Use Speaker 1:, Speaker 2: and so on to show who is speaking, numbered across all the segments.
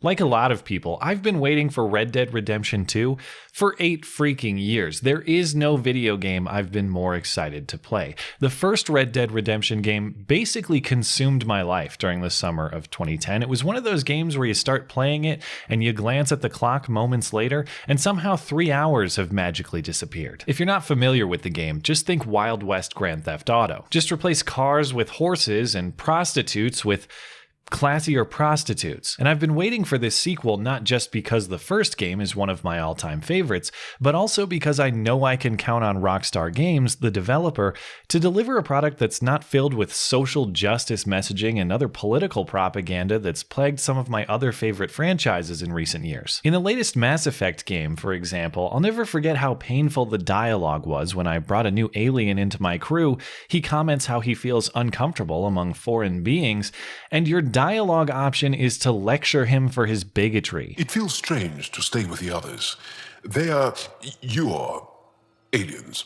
Speaker 1: Like a lot of people, I've been waiting for Red Dead Redemption 2 for 8 freaking years. There is no video game I've been more excited to play. The first Red Dead Redemption game basically consumed my life during the summer of 2010. It was one of those games where you start playing it and you glance at the clock moments later and somehow 3 hours have magically disappeared. If you're not familiar with the game, just think Wild West Grand Theft Auto. Just replace cars with horses and prostitutes with classier prostitutes. And I've been waiting for this sequel not just because the first game is one of my all-time favorites, but also because I know I can count on Rockstar Games, the developer, to deliver a product that's not filled with social justice messaging and other political propaganda that's plagued some of my other favorite franchises in recent years. In the latest Mass Effect game, for example, I'll never forget how painful the dialogue was when I brought a new alien into my crew. He comments how he feels uncomfortable among foreign beings, and your dialogue option is to lecture him for his bigotry.
Speaker 2: It feels strange to stay with the others. They are your aliens.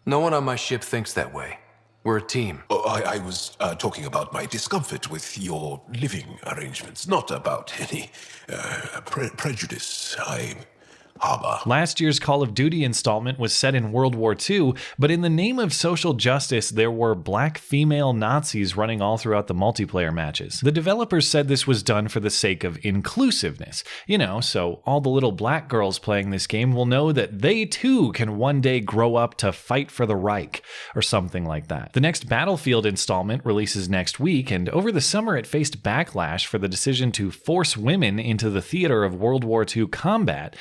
Speaker 3: No one on my ship thinks that way. We're a team.
Speaker 2: Oh, I was talking about my discomfort with your living arrangements, not about any prejudice I harbor.
Speaker 1: Last year's Call of Duty installment was set in World War II, but in the name of social justice, there were black female Nazis running all throughout the multiplayer matches. The developers said this was done for the sake of inclusiveness, so all the little black girls playing this game will know that they too can one day grow up to fight for the Reich, or something like that. The next Battlefield installment releases next week, and over the summer it faced backlash for the decision to force women into the theater of World War II combat.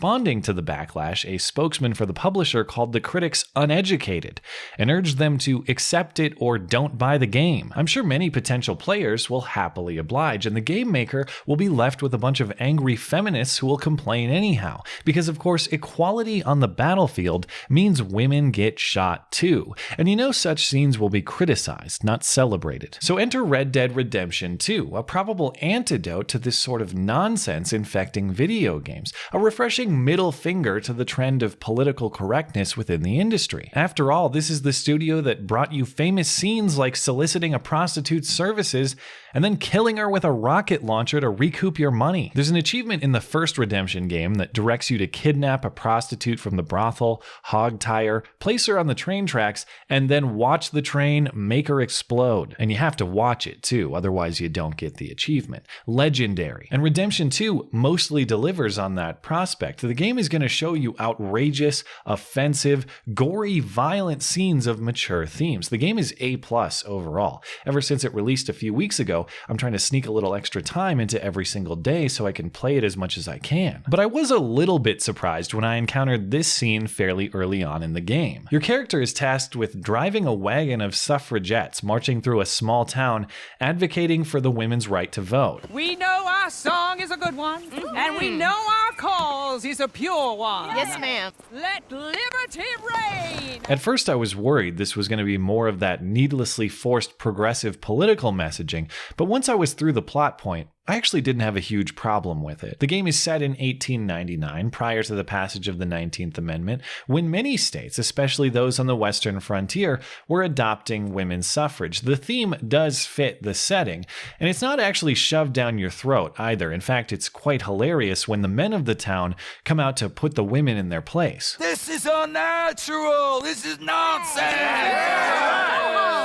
Speaker 1: Responding to the backlash, a spokesman for the publisher called the critics uneducated and urged them to accept it or don't buy the game. I'm sure many potential players will happily oblige, and the game maker will be left with a bunch of angry feminists who will complain anyhow, because of course equality on the battlefield means women get shot too, and such scenes will be criticized, not celebrated. So enter Red Dead Redemption 2, a probable antidote to this sort of nonsense infecting video games, a refreshing middle finger to the trend of political correctness within the industry. After all, this is the studio that brought you famous scenes like soliciting a prostitute's services and then killing her with a rocket launcher to recoup your money. There's an achievement in the first Redemption game that directs you to kidnap a prostitute from the brothel, hog-tie her, place her on the train tracks, and then watch the train make her explode. And you have to watch it too, otherwise you don't get the achievement. Legendary. And Redemption 2 mostly delivers on that prospect. The game is going to show you outrageous, offensive, gory, violent scenes of mature themes. The game is A+ overall. Ever since it released a few weeks ago, I'm trying to sneak a little extra time into every single day so I can play it as much as I can. But I was a little bit surprised when I encountered this scene fairly early on in the game. Your character is tasked with driving a wagon of suffragettes marching through a small town advocating for the women's right to vote.
Speaker 4: We know our song is a good one, and we know our cause is a pure one.
Speaker 5: Yes, ma'am.
Speaker 4: Let liberty reign.
Speaker 1: At first I was worried this was going to be more of that needlessly forced progressive political messaging, but once I was through the plot point, I actually didn't have a huge problem with it. The game is set in 1899, prior to the passage of the 19th Amendment, when many states, especially those on the western frontier, were adopting women's suffrage. The theme does fit the setting, and it's not actually shoved down your throat either. In fact, it's quite hilarious when the men of the town come out to put the women in their place.
Speaker 6: This is unnatural! This is nonsense!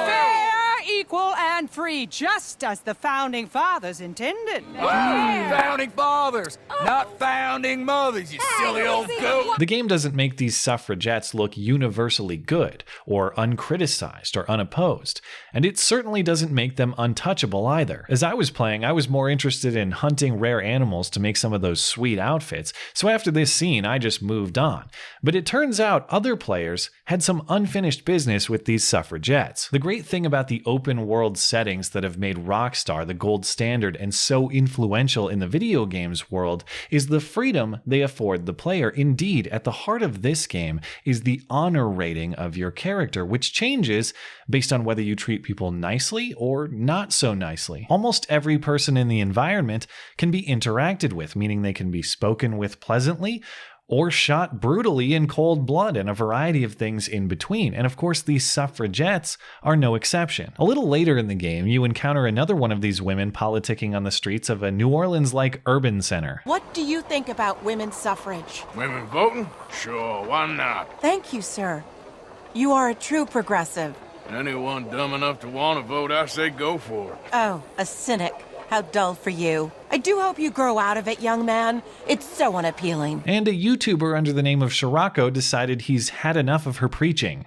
Speaker 4: Fair, equal, and free, just as the Founding Fathers intended.
Speaker 6: Founding Fathers, not founding mothers, you silly old goat!
Speaker 1: The game doesn't make these suffragettes look universally good, or uncriticized, or unopposed, and it certainly doesn't make them untouchable either. As I was playing, I was more interested in hunting rare animals to make some of those sweet outfits, so after this scene, I just moved on. But it turns out other players had some unfinished business with these suffragettes. The great thing about the open world settings that have made Rockstar the gold standard and so influential in the video games world is the freedom they afford the player. Indeed, at the heart of this game is the honor rating of your character, which changes based on whether you treat people nicely or not so nicely. Almost every person in the environment can be interacted with, meaning they can be spoken with pleasantly, or shot brutally in cold blood, and a variety of things in between. And of course, these suffragettes are no exception. A little later in the game, you encounter another one of these women politicking on the streets of a New Orleans-like urban center.
Speaker 5: What do you think about women's suffrage?
Speaker 7: Women voting? Sure, why not?
Speaker 5: Thank you, sir. You are a true progressive.
Speaker 7: Anyone dumb enough to want to vote, I say go for it.
Speaker 5: Oh, a cynic. How dull for you. I do hope you grow out of it, young man. It's so unappealing.
Speaker 1: And a YouTuber under the name of Scirocco decided he's had enough of her preaching.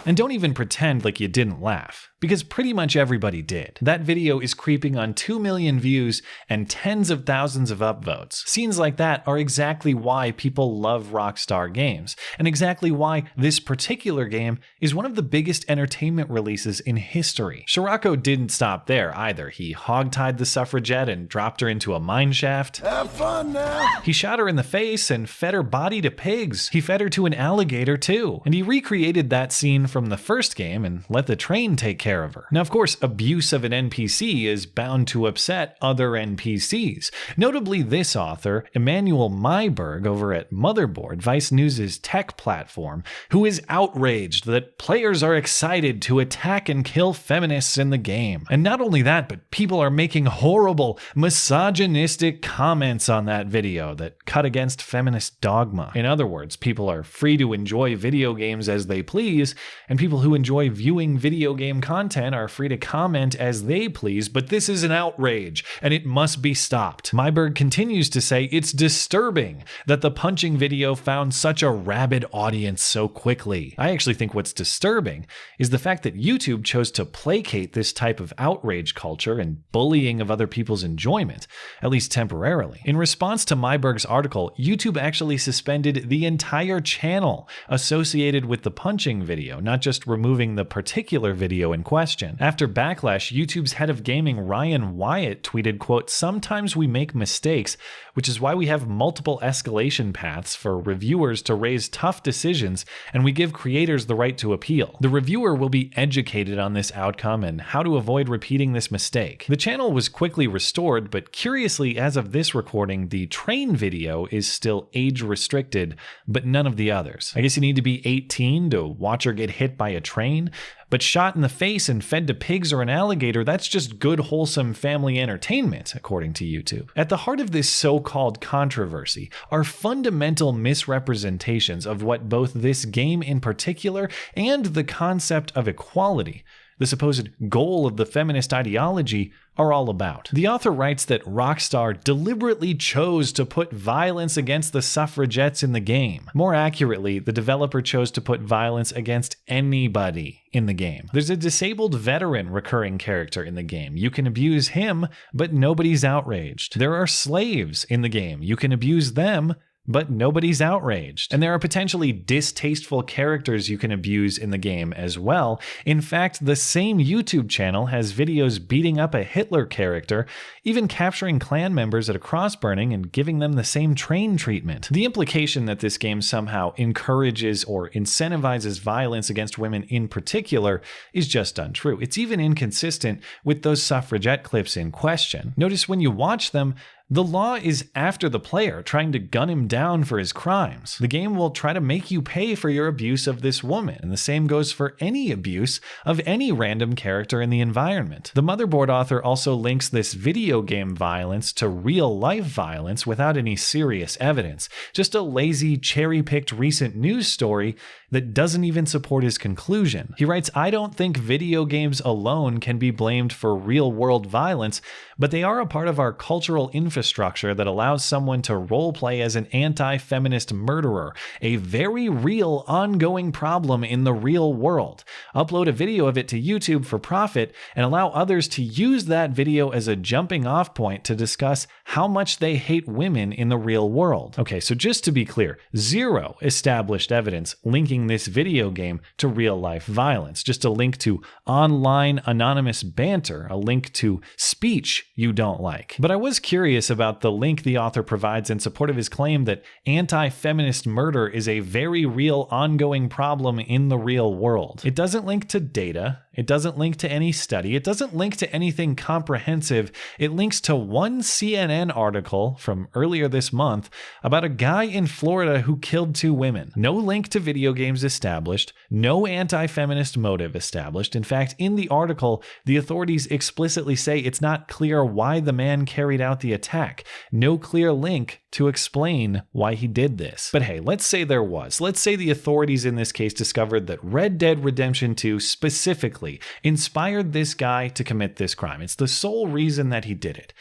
Speaker 1: And don't even pretend like you didn't laugh, because pretty much everybody did. That video is creeping on 2 million views and tens of thousands of upvotes. Scenes like that are exactly why people love Rockstar games, and exactly why this particular game is one of the biggest entertainment releases in history. Scirocco didn't stop there either. He hogtied the suffragette and dropped her into a mine shaft.
Speaker 8: Have fun now.
Speaker 1: He shot her in the face and fed her body to pigs. He fed her to an alligator too. And he recreated that scene from the first game and let the train take care of her. Now, of course, abuse of an NPC is bound to upset other NPCs. Notably this author, Emmanuel Myberg over at Motherboard, Vice News' tech platform, who is outraged that players are excited to attack and kill feminists in the game. And not only that, but people are making horrible, misogynistic comments on that video that cut against feminist dogma. In other words, people are free to enjoy video games as they please, and people who enjoy viewing video game content are free to comment as they please, but this is an outrage, and it must be stopped. Myberg continues to say it's disturbing that the punching video found such a rabid audience so quickly. I actually think what's disturbing is the fact that YouTube chose to placate this type of outrage culture and bullying of other people's enjoyment, at least temporarily. In response to Myberg's article, YouTube actually suspended the entire channel associated with the punching video, not just removing the particular video in question. After backlash, YouTube's head of gaming Ryan Wyatt tweeted, quote, "Sometimes we make mistakes, which is why we have multiple escalation paths for reviewers to raise tough decisions, and we give creators the right to appeal. The reviewer will be educated on this outcome and how to avoid repeating this mistake." The channel was quickly restored, but curiously, as of this recording, the train video is still age restricted, but none of the others. I guess you need to be 18 to watch her get hit by a train, but shot in the face and fed to pigs or an alligator, that's just good, wholesome family entertainment, according to YouTube. At the heart of this so-called controversy are fundamental misrepresentations of what both this game in particular and the concept of equality, the supposed goal of the feminist ideology, are all about. The author writes that Rockstar deliberately chose to put violence against the suffragettes in the game. More accurately, the developer chose to put violence against anybody in the game. There's a disabled veteran recurring character in the game. You can abuse him, but nobody's outraged. There are slaves in the game. You can abuse them, but nobody's outraged. And there are potentially distasteful characters you can abuse in the game as well. In fact, the same YouTube channel has videos beating up a Hitler character, even capturing Klan members at a cross burning and giving them the same train treatment. The implication that this game somehow encourages or incentivizes violence against women in particular is just untrue. It's even inconsistent with those suffragette clips in question. Notice when you watch them, the law is after the player, trying to gun him down for his crimes. The game will try to make you pay for your abuse of this woman, and the same goes for any abuse of any random character in the environment. The Motherboard author also links this video game violence to real-life violence without any serious evidence, just a lazy, cherry-picked recent news story that doesn't even support his conclusion. He writes, "I don't think video games alone can be blamed for real-world violence, but they are a part of our cultural infrastructure that allows someone to roleplay as an anti-feminist murderer, a very real ongoing problem in the real world. Upload a video of it to YouTube for profit and allow others to use that video as a jumping off point to discuss how much they hate women in the real world." Okay, so just to be clear, zero established evidence linking this video game to real-life violence, just a link to online anonymous banter, a link to speech you don't like. But I was curious about the link the author provides in support of his claim that anti-feminist murder is a very real ongoing problem in the real world. It doesn't link to data, It doesn't link to any study. It doesn't link to anything comprehensive. It links to one CNN article from earlier this month about a guy in Florida who killed 2 women. No link to video games established. No anti-feminist motive established. In fact, in the article, the authorities explicitly say it's not clear why the man carried out the attack. No clear link to explain why he did this. But hey, let's say there was. Let's say the authorities in this case discovered that Red Dead Redemption 2 specifically inspired this guy to commit this crime. It's the sole reason that he did it.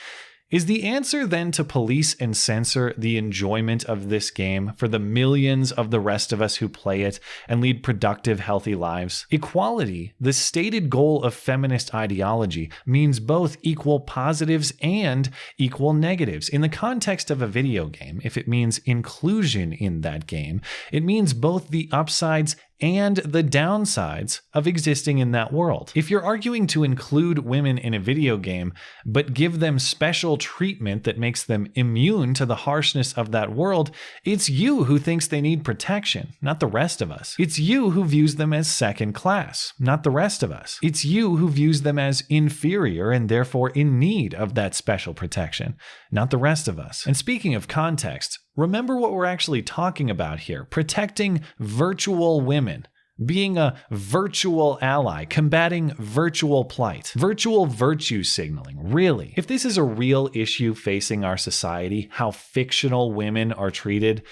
Speaker 1: Is the answer then to police and censor the enjoyment of this game for the millions of the rest of us who play it and lead productive, healthy lives? Equality, the stated goal of feminist ideology, means both equal positives and equal negatives. In the context of a video game, if it means inclusion in that game, it means both the upsides and the downsides of existing in that world. If you're arguing to include women in a video game, but give them special treatment that makes them immune to the harshness of that world, it's you who thinks they need protection, not the rest of us. It's you who views them as second class, not the rest of us. It's you who views them as inferior and therefore in need of that special protection, not the rest of us. And speaking of context, remember what we're actually talking about here: protecting virtual women, being a virtual ally, combating virtual plight, virtual virtue signaling. Really, if this is a real issue facing our society, how fictional women are treated,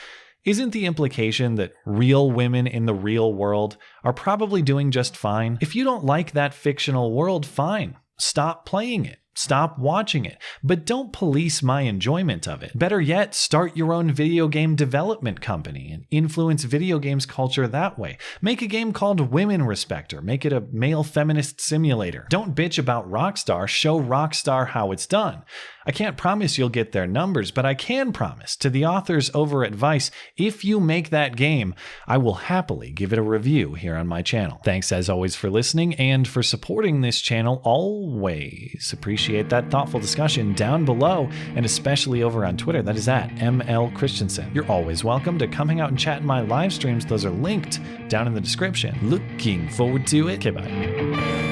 Speaker 1: isn't the implication that real women in the real world are probably doing just fine? If you don't like that fictional world, fine. Stop playing it. Stop watching it, but don't police my enjoyment of it. Better yet, start your own video game development company and influence video games culture that way. Make a game called Women Respecter. Make it a male feminist simulator. Don't bitch about Rockstar. Show Rockstar how it's done. I can't promise you'll get their numbers, but I can promise to the authors over at Vice, if you make that game, I will happily give it a review here on my channel. Thanks as always for listening and for supporting this channel. Always appreciate that thoughtful discussion down below, and especially over on Twitter. That is at ML Christiansen. You're always welcome to come hang out and chat in my live streams. Those are linked down in the description. Looking forward to it. Okay, bye.